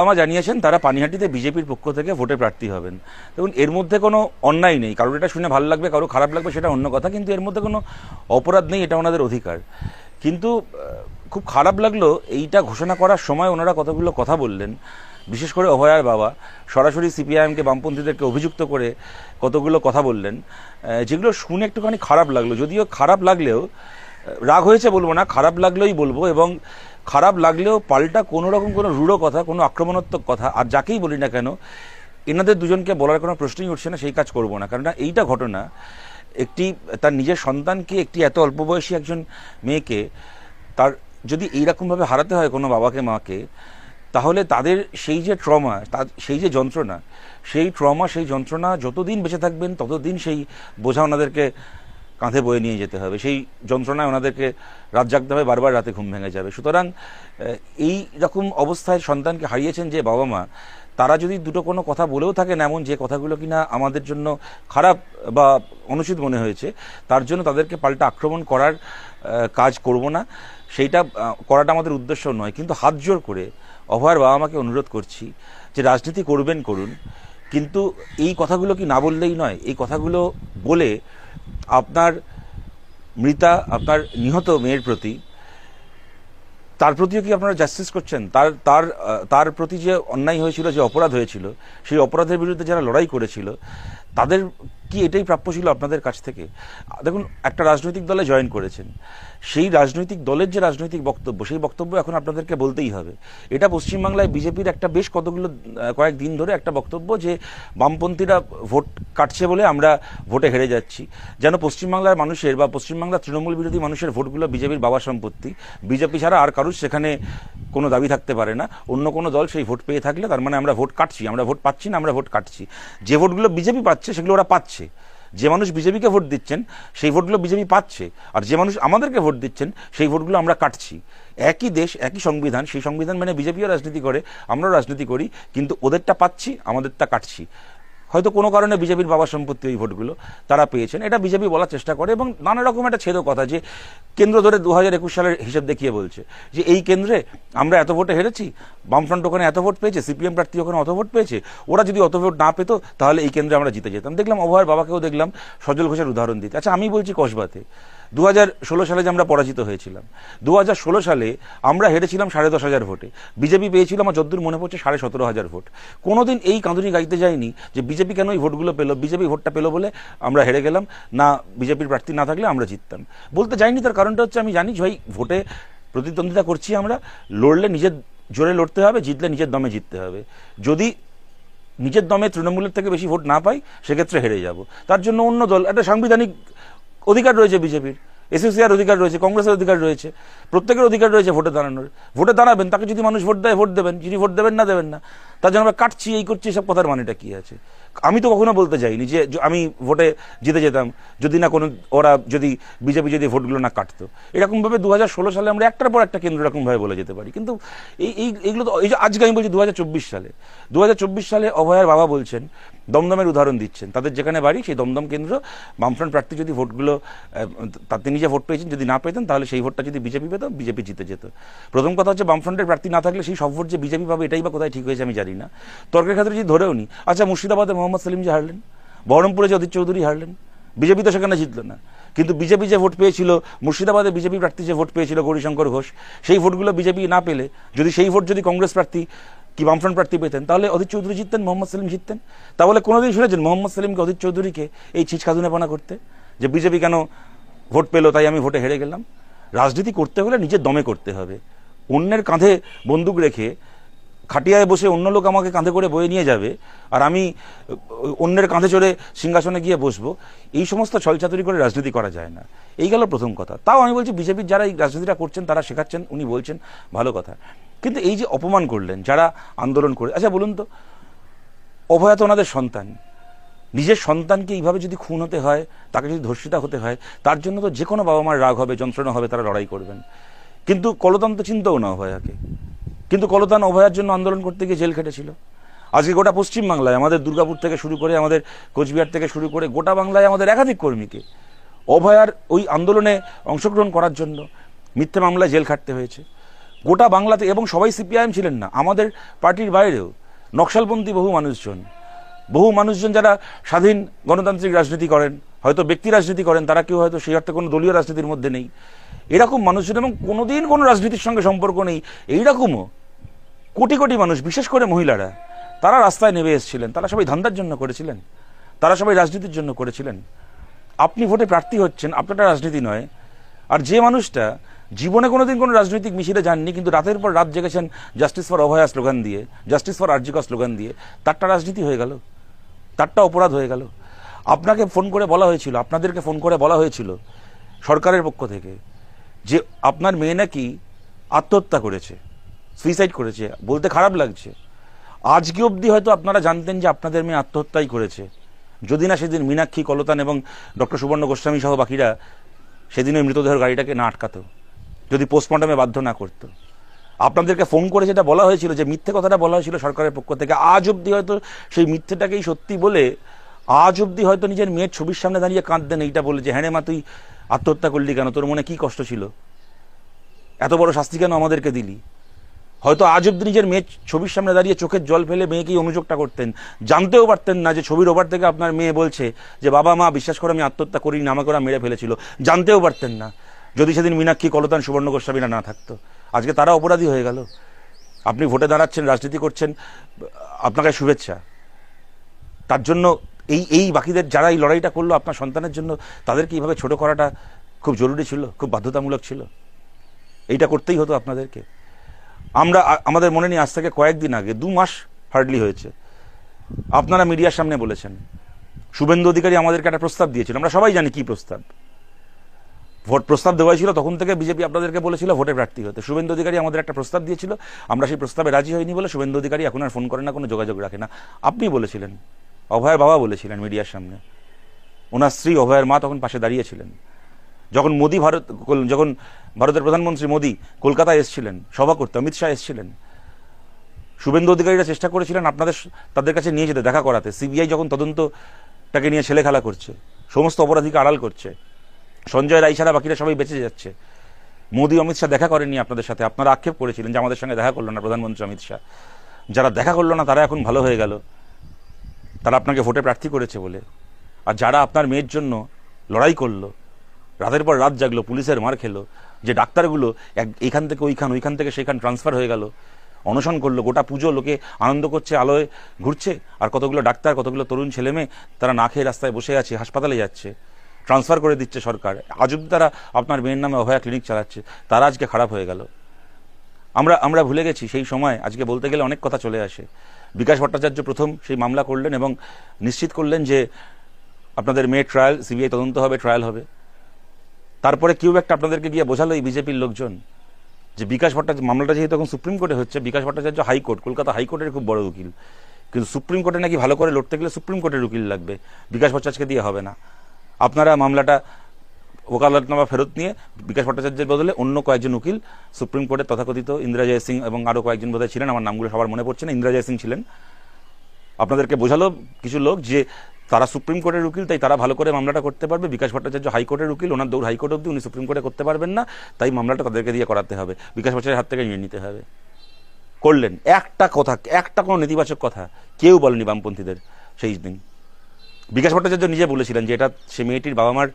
আমার জানিয়েছেন তারা পানিহাটিতে বিজেপির পক্ষ থেকে ভোটে প্রার্থী হবেন। দেখুন, এর মধ্যে কোনো অন্যায় নেই। কারোর এটা শুনে ভালো লাগবে, কারো খারাপ লাগবে, সেটা অন্য কথা, কিন্তু এর মধ্যে কোনো অপরাধ নেই, এটা ওনাদের অধিকার। কিন্তু খুব খারাপ লাগলো এইটা ঘোষণা করার সময় ওনারা কতগুলো কথা বললেন, বিশেষ করে অভয়ার বাবা সরাসরি সিপিআইএমকে, বামপন্থীদেরকে অভিযুক্ত করে কতগুলো কথা বললেন, যেগুলো শুনে একটুখানি খারাপ লাগলো। যদিও খারাপ লাগলেও, রাগ হয়েছে বলবো না, খারাপ লাগলেই বলবো, এবং খারাপ লাগলেও পাল্টা কোনো রকম কোনো রূঢ় কথা, কোনো আক্রমণাত্মক কথা আর যাকেই বলি না কেন, এনাদের দুজনকে বলার কোনো প্রশ্নই উঠছে না, সেই কাজ করব না। কারণ এইটা ঘটনা, একটি তার নিজের সন্তানকে, একটি এত অল্প বয়সী একজন মেয়েকে তার যদি এইরকমভাবে হারাতে হয় কোনো বাবাকে, মাকে, তাহলে তাদের সেই যে ট্রমা, সেই যে যন্ত্রণা, সেই যন্ত্রণা যতদিন বেঁচে থাকবেন ততদিন সেই বোঝা ওনাদেরকে কাঁধে বয়ে নিয়ে যেতে হবে। সেই যন্ত্রণায় ওনাদেরকে রাত জাগতে হবে, বারবার রাতে ঘুম ভেঙে যাবে। সুতরাং এই রকম অবস্থায় সন্তানকে হারিয়েছেন যে বাবা মা, তারা যদি দুটো কোনো কথা বলেও থাকেন এমন যে কথাগুলো কিনা আমাদের জন্য খারাপ বা অনুচিত মনে হয়েছে, তার জন্য তাদেরকে পাল্টা আক্রমণ করার কাজ করব না, সেইটা করাটা আমাদের উদ্দেশ্য নয়। কিন্তু হাত জোর করে অভয়ার বাবা মাকে অনুরোধ করছি যে রাজনীতি করবেন করুন, কিন্তু এই কথাগুলো কি না বললেই নয়। এই কথাগুলো বলে আপনার মৃতা, আপনার নিহত মেয়ের প্রতি, তার প্রতিও কি আপনারা জাস্টিস করছেন? তার তার তার প্রতি যে অন্যায় হয়েছিল, যে অপরাধ হয়েছিল, সেই অপরাধের বিরুদ্ধে যারা লড়াই করেছিল, তাদের কি এটাই প্রাপ্য ছিল আপনাদের কাছ থেকে? দেখুন, একটা রাজনৈতিক দলে জয়েন করেছেন, সেই রাজনৈতিক দলের যে রাজনৈতিক বক্তব্য, সেই বক্তব্য এখন আপনাদেরকে বলতেই হবে। এটা পশ্চিমবাংলায় বিজেপির একটা বেশ কয়েকদিন ধরে একটা বক্তব্য যে বামপন্থীরা ভোট কাটছে বলে আমরা ভোটে হেরে যাচ্ছি। যেন পশ্চিমবাংলার মানুষের বা পশ্চিমবাংলার তৃণমূল বিরোধী মানুষের ভোটগুলো বিজেপির বাবা সম্পত্তি, বিজেপি ছাড়া আর কারুর সেখানে কোনো দাবি থাকতে পারে না। অন্য কোনো দল সেই ভোট পেয়ে থাকলে তার মানে আমরা ভোট কাটছি, আমরা ভোট পাচ্ছি না, আমরা ভোট কাটছি। যে ভোটগুলো বিজেপি পাচ্ছে সেগুলো ওরা পাচ্ছে। যে মানুষ বিজেপিকে ভোট দিচ্ছেন সেই ভোটগুলো বিজেপি পাচ্ছে, আর যে মানুষ আমাদেরকে ভোট দিচ্ছেন সেই ভোটগুলো আমরা কাটছি। একই দেশ, একই সংবিধান, সেই সংবিধান মানে বিজেপিও রাজনীতি করে, আমরাও রাজনীতি করি, কিন্তু ওদেরটা পাচ্ছি, আমাদেরটা কাটছি। হয়তো কোনো কারণে বিজেপির বাবা সম্পত্তি ওই ভোটগুলো তারা পেয়েছেন, এটা বিজেপি বলার চেষ্টা করে, এবং নানা রকম একটা ছেদ কথা যে কেন্দ্র ধরে 2021 সালের হিসেব দেখিয়ে বলছে যে এই কেন্দ্রে আমরা এত ভোটে হেরেছি, বামফ্রন্ট ওখানে এত ভোট পেয়েছে, সিপিএম প্রার্থী ওখানে অত ভোট পেয়েছে, ওরা যদি অত ভোট না পেতো তাহলে এই কেন্দ্রে আমরা জিতে যেতাম। দেখলাম অভয়ের বাবাকেও দেখলাম সজল ঘোষের উদাহরণ দিতে। আচ্ছা, আমি বলছি কসবাতে 2016 সালে যে আমরা পরাজিত হয়েছিলাম, 2016 সালে আমরা হেরেছিলাম 10,500 ভোটে, বিজেপি পেয়েছিল আমার যদ্দূর মনে পড়ছে 17,500 ভোট। কোনোদিন এই কাঁদুনি গাইতে যায়নি যে বিজেপি কেন এই ভোটগুলো পেলো, বিজেপি ভোটটা পেলো বলে আমরা হেরে গেলাম, না বিজেপির প্রার্থী না থাকলে আমরা জিততাম। বলতে যাইনি, তার কারণটা হচ্ছে আমি জানি ভাই ভোটে প্রতিদ্বন্দ্বিতা করছি আমরা, লড়লে নিজের জোরে লড়তে হবে, জিতলে নিজের দমে জিততে হবে। যদি নিজের দমে তৃণমূলের থেকে বেশি ভোট না পাই সেক্ষেত্রে হেরে যাব। তার জন্য অন্য দল, একটা সাংবিধানিক অধিকার রয়েছে বিজেপির, এসইউসিআর অধিকার রয়েছে, কংগ্রেসের অধিকার রয়েছে, প্রত্যেকের অধিকার রয়েছে ভোটে দাঁড়ানোর। ভোটে দাঁড়াবেন, তাকে যদি মানুষ ভোট দেয় ভোট দেবেন, যিনি ভোট দেবেন না দেবেন না। তার জন্য আমরা কাটছি, এই করছি, সব কথার মানেটা কি আছে? আমি তো কখনো বলতে যাইনি যে আমি ভোটে জিতে যেতাম যদি না কোনো ওরা যদি বিজেপি যদি ভোটগুলো না কাটতো। এরকমভাবে 2016 সালে আমরা একটার পর একটা কেন্দ্র এরকমভাবে বলে যেতে পারি, কিন্তু এইগুলো তো এই যে আজকে আমি বলছি 2024 সালে অভয়ার বাবা বলছেন, দমদমের উদাহরণ দিচ্ছেন, তাদের যেখানে বাড়ি সেই দমদম কেন্দ্র, বামফ্রন্ট প্রার্থী যদি ভোটগুলো তিনি যে ভোট পেয়েছেন যদি না পেতেন তাহলে সেই ভোটটা যদি বিজেপি পেত, বিজেপি জিতে যেত। প্রথম কথা হচ্ছে বামফ্রন্টের প্রার্থী না থাকলে সেই সব ভোট যে বিজেপি পাবে এটাই বা কোথায় ঠিক হয়েছে আমি জানি না। তর্কের ক্ষেত্রে যদি ধরেও নি, আচ্ছা মুর্শিদাবাদে মোহাম্মদ সেলিম যে হারলেন, বহরমপুরে যে অধীর চৌধুরী হারলেন, বিজেপি তো সেখানে জিতল না, কিন্তু বিজেপি যে ভোট পেয়েছিল, মুর্শিদাবাদে বিজেপি প্রার্থী যে ভোট পেয়েছিল গৌরীশঙ্কর ঘোষ, সেই ভোটগুলো বিজেপি না পেলে, যদি সেই ভোট যদি কংগ্রেস প্রার্থী কি বামফ্রন্ট প্রার্থী পেতেন, তাহলে অধীর চৌধুরী জিততেন, মোহাম্মদ সেলিম জিততেন। তাহলে কোনোদিন শুনেছেন মোহাম্মদ সেলিমকে, অধীর চৌধুরীকে এই ছিচকাদুনেপনা করতে, যে বিজেপি কেন ভোট পেলো তাই আমি ভোটে হেরে গেলাম? রাজনীতি করতে হলে নিজের দমে করতে হবে। অন্যের কাঁধে বন্দুক রেখে খাটিয়ায় বসে অন্য লোক আমাকে কাঁধে করে বয়ে নিয়ে যাবে আর আমি অন্যের কাঁধে চড়ে সিংহাসনে গিয়ে বসবো, এই সমস্ত ছলচাতুরি করে রাজনীতি করা যায় না। এই গেল প্রথম কথা। তাও আমি বলছি বিজেপির যারা এই রাজনীতিটা করছেন তারা শেখাচ্ছেন, উনি বলছেন ভালো কথা, কিন্তু এই যে অপমান করলেন যারা আন্দোলন করে, আচ্ছা বলুন তো, অভয়া তো ওনাদের সন্তান, নিজের সন্তানকে এইভাবে যদি খুন হতে হয়, তাকে যদি ধর্ষিতা হতে হয়, তার জন্য তো যে কোনো বাবা মার রাগ হবে, যন্ত্রণা হবে, তারা লড়াই করবেন। কিন্তু কলতান তো চিন্তাও না অভয়াকে, কিন্তু কলতান অভয়ার জন্য আন্দোলন করতে গিয়ে জেল খেটেছিল। আজকে গোটা পশ্চিমবাংলায়, আমাদের দুর্গাপুর থেকে শুরু করে, আমাদের কোচবিহার থেকে শুরু করে গোটা বাংলায় আমাদের একাধিক কর্মীকে অভয়ার ওই আন্দোলনে অংশগ্রহণ করার জন্য মিথ্যে মামলায় জেল খাটতে হয়েছে। গোটা বাংলাতে, এবং সবাই সিপিআইএম ছিলেন না, আমাদের পার্টির বাইরেও নকশালপন্থী বহু মানুষজন যারা স্বাধীন গণতান্ত্রিক রাজনীতি করেন, হয়তো ব্যক্তি রাজনীতি করেন, তারা কেউ হয়তো সেই অর্থে কোনো দলীয় রাজনীতির মধ্যে নেই, এরকম মানুষজন, এবং কোনোদিন কোনো রাজনীতির সঙ্গে সম্পর্ক নেই এইরকমও কোটি কোটি মানুষ, বিশেষ করে মহিলারা, তারা রাস্তায় নেমে এসেছিলেন। তারা সবাই ধান্দার জন্য করেছিলেন, তারা সবাই রাজনীতির জন্য করেছিলেন। আপনি ভোটে প্রার্থী হচ্ছেন, আপনারটা রাজনীতি নয়। আর যে মানুষটা জীবনে কোনোদিন কোনো রাজনৈতিক মিছিলে যাননি, কিন্তু রাতের পর রাত জেগেছেন জাস্টিস ফর অভয়া স্লোগান দিয়ে, জাস্টিস ফর আরজিকর স্লোগান দিয়ে, তারটা রাজনীতি হয়ে গেল, তারটা অপরাধ হয়ে গেল। আপনাকে ফোন করে বলা হয়েছিল, আপনাদেরকে ফোন করে বলা হয়েছিল সরকারের পক্ষ থেকে যে আপনার মেয়ে নাকি আত্মহত্যা করেছে, সুইসাইড করেছে। বলতে খারাপ লাগছে, আজকে অবধি হয়তো আপনারা জানতেন যে আপনাদের মেয়ে আত্মহত্যাই করেছে, যদি না সেদিন মীনাক্ষী কলতান এবং ডক্টর সুবর্ণ গোস্বামী সহ বাকিরা সেদিন ওই মৃতদেহের গাড়িটাকে না আটকাতো, যদি পোস্টমর্টমে বাধ্য না করতো। আপনাদেরকে ফোন করে যেটা বলা হয়েছিল, যে মিথ্যে কথাটা বলা হয়েছিল সরকারের পক্ষ থেকে, আজ অবধি হয়তো সেই মিথ্যেটাকেই সত্যি বলে আজ অবধি হয়তো নিজের মেয়ের ছবির সামনে দাঁড়িয়ে কাঁদতেন এইটা বলে যে, হ্যাঁ রে মা, তুই আত্মহত্যা করলি কেন, তোর মনে কি কষ্ট ছিল, এত বড় শাস্তি কেন আমাদেরকে দিলি। হয়তো আজ অব্দি নিজের মেয়ের ছবির সামনে দাঁড়িয়ে চোখের জল ফেলে মেয়েকেই অনুযোগটা করতেন, জানতেও পারতেন না যে ছবির ওভার থেকে আপনার মেয়ে বলছে যে বাবা মা বিশ্বাস করে আমি আত্মহত্যা করিনি, আমাকে ওরা মেরে ফেলেছিল, জানতেও পারতেন না যদি সেদিন মীনাক্ষী কলতান সুবর্ণ গোস্বামীরা না থাকতো। আজকে তারা অপরাধী হয়ে গেল। আপনি ভোটে দাঁড়াচ্ছেন, রাজনীতি করছেন, আপনাকে শুভেচ্ছা। তার জন্য এই বাকিদের যারা এই লড়াইটা করলো আপনার সন্তানের জন্য, তাদেরকে এইভাবে ছোট করাটা খুব জরুরি ছিল, খুব বাধ্যতামূলক ছিল, এইটা করতেই হতো আপনাদেরকে। আমাদের মনে নেই, আজ থেকে কয়েকদিন আগে, 2 মাস হার্ডলি হয়েছে, আপনারা মিডিয়ার সামনে বলেছেন শুভেন্দু অধিকারী আমাদেরকে একটা প্রস্তাব দিয়েছিল, আমরা সবাই জানি কি প্রস্তাব। ভোট প্রস্তাব দেওয়া ছিল, তখন থেকে বিজেপি আপনাদেরকে বলেছিল ভোটে প্রার্থী হতে। শুভেন্দু অধিকারী আমাদের একটা প্রস্তাব দিয়েছিল, আমরা সেই প্রস্তাবে রাজি হইনি বলে শুভেন্দু অধিকারী এখন আর ফোন করে না, কোনো যোগাযোগ রাখে না। আপনি বলেছিলেন, অভয়ের বাবা বলেছিলেন মিডিয়ার সামনে, ওনার স্ত্রী অভয়ের মা তখন পাশে দাঁড়িয়েছিলেন। যখন ভারতের প্রধানমন্ত্রী মোদী কলকাতায় এসেছিলেন সভা করতে, অমিত শাহ এসেছিলেন, শুভেন্দু অধিকারীরা চেষ্টা করেছিলেন তাদের কাছে নিয়ে যেতে, দেখা করাতে। সিবিআই যখন তদন্তটাকে নিয়ে ছেলে খেলা করছে, সমস্ত অপরাধীকে আড়াল করছে, সঞ্জয় রায় ছাড়া বাকিরা সবাই বেঁচে যাচ্ছে, মোদী অমিত শাহ দেখা করেননি আপনাদের সাথে। আপনারা আক্ষেপ করেছিলেন যে আমাদের সঙ্গে দেখা করলো না প্রধানমন্ত্রী অমিত শাহ। যারা দেখা করলো না তারা এখন ভালো হয়ে গেল, তারা আপনাকে ভোটে প্রার্থী করেছে বলে। আর যারা আপনার মেয়ের জন্য লড়াই করলো, রাতের পর রাত জাগলো, পুলিশের মার খেলো, যে ডাক্তারগুলো এইখান থেকে ওইখান থেকে সেখান ট্রান্সফার হয়ে গেল, অনশন করলো, গোটা পুজো লোকে আনন্দ করছে, আলোয় ঘুরছে, আর কতগুলো ডাক্তার, কতগুলো তরুণ ছেলে মেয়ে তারা না খেয়ে রাস্তায় বসে আছে, হাসপাতালে যাচ্ছে, ট্রান্সফার করে দিচ্ছে সরকার। আজ অব্দি তারা আপনার মেয়ের নামে অভয়া ক্লিনিক চালাচ্ছে, তারা আজকে খারাপ হয়ে গেল। আমরা ভুলে গেছি সেই সময়। আজকে বলতে গেলে অনেক কথা চলে আসে। বিকাশ ভট্টাচার্য প্রথম সেই মামলা করলেন এবং নিশ্চিত করলেন যে আপনাদের মেয়ের ট্রায়াল, সিবিআই তদন্ত হবে, ট্রায়াল হবে। তারপরে কেউ একটা আপনাদেরকে গিয়ে বোঝালো, এই বিজেপির লোকজন, যে বিকাশ ভট্টাচার্য মামলাটা যেহেতু এখন সুপ্রিম কোর্টে হচ্ছে, বিকাশ ভট্টাচার্য হাইকোর্ট, কলকাতা হাইকোর্টের খুব বড় উকিল, কিন্তু সুপ্রিম কোর্টে নাকি ভালো করে লড়তে গেলে সুপ্রিম কোর্টের উকিল লাগবে, বিকাশ ভট্টাচার্যকে দিয়ে হবে না। আপনারা মামলাটা ওকালতনামা ফেরত নিয়ে বিকাশ ভট্টাচার্যের বদলে অন্য কয়েকজন উকিল, সুপ্রিম কোর্টের তথাকথিত ইন্দিরা জয় সিং এবং আরও কয়েকজন বোধহয় ছিলেন, আমার নামগুলো সবার মনে পড়ছে না, ইন্দিরা জয় সিং ছিলেন, আপনাদেরকে বোঝালো কিছু লোক যে তারা সুপ্রিম কোর্টের উকিল, তাই তারা ভালো করে মামলাটা করতে পারবে। বিকাশ ভট্টাচার্য হাইকোর্টের উকিল, ওনার দৌড় হাইকোর্ট অব্দি, উনি সুপ্রিম কোর্টে করতে পারবেন না, তাই মামলাটা তাদেরকে দিয়ে করাতে হবে, বিকাশ ভট্টাচার্যের হাত থেকে নিয়ে নিতে হবে। করলেন। একটা কোনো নেতিবাচক কথা কেউ বলেনি বামপন্থীদের সেই দিন। বিকাশ ভট্টাচার্য নিজে বলেছিলেন যে এটা সে মেয়েটির বাবা মার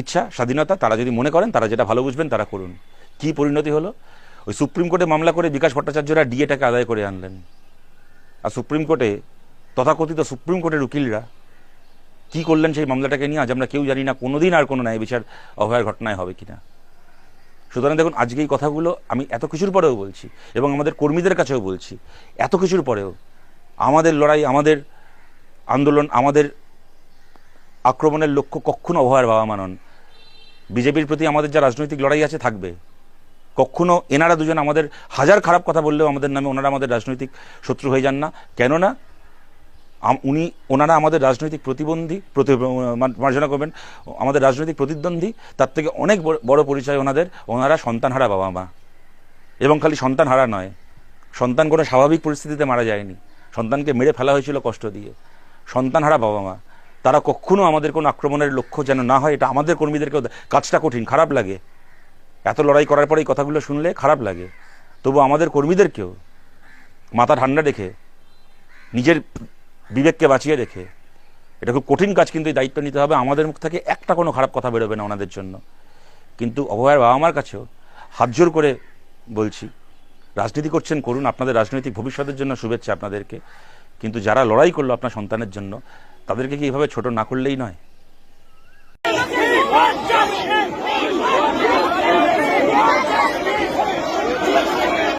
ইচ্ছা, স্বাধীনতা, তারা যদি মনে করেন, তারা যেটা ভালো বুঝবেন তারা করুন। কি পরিণতি হলো? ওই সুপ্রিম কোর্টে মামলা করে বিকাশ ভট্টাচার্যরা ডিএটাকে আদায় করে আনলেন। আর সুপ্রিম কোর্টে তথাকথিত সুপ্রিম কোর্টের উকিলরা কি করলেন সেই মামলাটাকে নিয়ে, আজ আমরা কেউ জানি না কোনোদিন আর কোনো ন্যায় বিচার অভয়ের ঘটনায় হবে কিনা। সুতরাং দেখুন, আজকে এই কথাগুলো আমি এত কিছুর পরেও বলছি, এবং আমাদের কর্মীদের কাছেও বলছি, এত কিছুর পরেও আমাদের লড়াই, আমাদের আন্দোলন, আমাদের আক্রমণের লক্ষ্য কখনো অভয়ের বাবা মা নন। বিজেপির প্রতি আমাদের যা রাজনৈতিক লড়াই আছে থাকবে, কখনো এনারা দুজন আমাদের হাজার খারাপ কথা বললেও আমাদের নামে ওনারা আমাদের রাজনৈতিক শত্রু হয়ে যান না। কেননা ওনারা আমাদের রাজনৈতিক মার্জনা করবেন, আমাদের রাজনৈতিক প্রতিদ্বন্দ্বী, তার থেকে অনেক বড় পরিচয় ওনারা সন্তানহারা বাবা মা। এবং খালি সন্তানহারা নয়, সন্তান কোনো স্বাভাবিক পরিস্থিতিতে মারা যায়নি, সন্তানকে মেরে ফেলা হয়েছিল কষ্ট দিয়ে। সন্তানহারা বাবা মা, তারা কখনো আমাদের কোনো আক্রমণের লক্ষ্য যেন না হয়, এটা আমাদের কর্মীদেরকেও, কাজটা কঠিন, খারাপ লাগে, এত লড়াই করার পরে এই কথাগুলো শুনলে খারাপ লাগে। তবু আমাদের কর্মীদেরকেও মাথা ঠান্ডা রেখে নিজের বিবেককে বাঁচিয়ে রেখে, এটা খুব কঠিন কাজ, কিন্তু এই দায়িত্ব নিতে হবে। আমাদের মুখ থেকে একটা কোনো খারাপ কথা বেরোবে না ওনাদের জন্য। কিন্তু অভয়ার বাবা মার কাছেও হাত জোর করে বলছি, রাজনীতি করছেন করুন, আপনাদের রাজনৈতিক ভবিষ্যতের জন্য শুভেচ্ছা আপনাদেরকে, কিন্তু যারা লড়াই করলো আপনার সন্তানের জন্য, তাদেরকে কি এইভাবে ছোট না করলেই নয়?